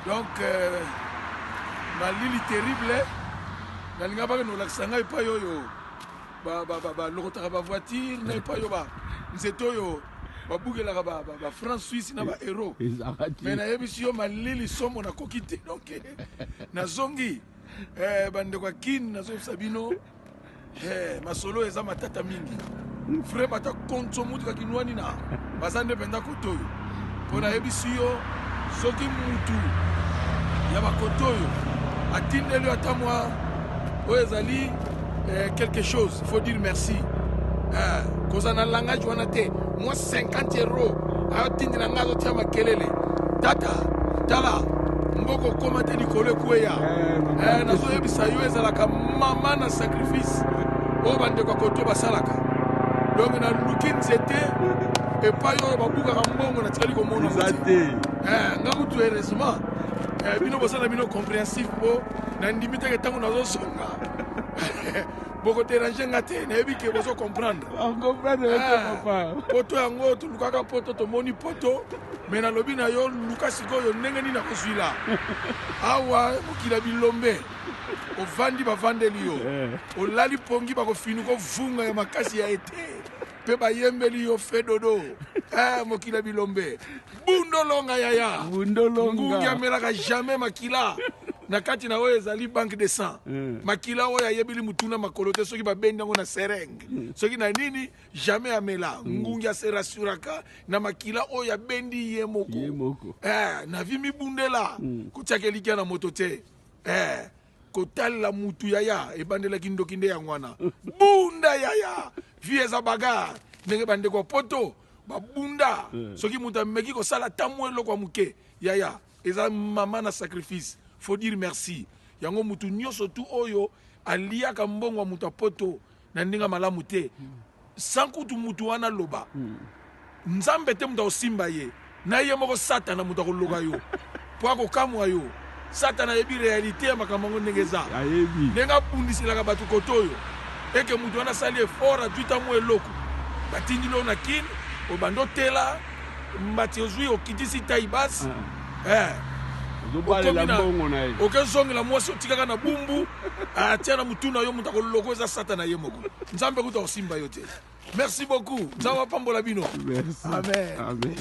Donc, malili terrible, nalinga ba no laksanga epa yoyo. Lokotaka ba voiture na epa yo ba. Nzeto yo ba bugela ba France Suisse na ba héros. Mais na yebisi yo malili somo na kokite donc na zongi bande kwa kin na zo sabino masolo eza matata mingi. Frère bata konto mutu ka kinwani na bazande benda kotoyo. Pona yebisi yo soki mutu ya bakotoyo atindeli atamwa oyezali quelque chose, il faut dire merci. Cause on a langage wana te moi 50 euros atindi na ngazo tia makelele tata tala mboko koma te likolo kuya nazo yebisa yo ezalaka mama na sacrifice o bande kwa koto basalaka donc na lukin zete et pas yo babuka mbongo na tikali ko mona zate ngamutu heureusement bino bosala bino compréhensif po na ndimite ke tango nazo songa boko déranger ngate na yebi ke bozo comprendre papa poto yango to lukaka poto to moni poto mais na lobi na yo luka sikoyo ndenge ni na kozwila awa mokila bilombe ovandi bavandeli yo olali pongi bakofinu kovunga ya makasi ya ete pe bayembeli yo fedodo mokila bilombe bundolonga yaya ngungi amelaka jamais makila na kati na oyo ezali banque de sang makila oyo ayebili mutuna makolo te soki babendi yango na serenge soki na nini jamais amela ngungi aserasuraka na makila oyo abendi ye moko na vi mibundela kotiaka elikia na moto te kotalela mutu yaya ebandelaki ndoki nde yango wana bunda yaya vi eza baga ndenge bandeko poto babunda soki mutu ameki kosala tamu eloko ya moke yaya eza mama na sacrifice. Faut dire merci. Yango mutu nyoso tu oyo aliaka mbongo mutu poto na ndinga malamu te. Sankutu mutu wana loba. Nzambe te mutu osimba ye. Na ye moko satana mutu akologa yo. Po akokamwa yo. Satana yebi réalité ya makambo ndengeza. ayebi. Ndenga pundisilaka batu kotoyo. Eke mutu wana sali effort atuita mu eloko. Batindi lo na kin obando tela mbati ozui okitisi taibas. okezongela mwasi otikaka na bumbu atia na mutuna yo mutu akoloko eza satana ye moko nzambe kuta kosimba yo te. Merci beaucoup, nzambe apambola bino. Amen. Amen.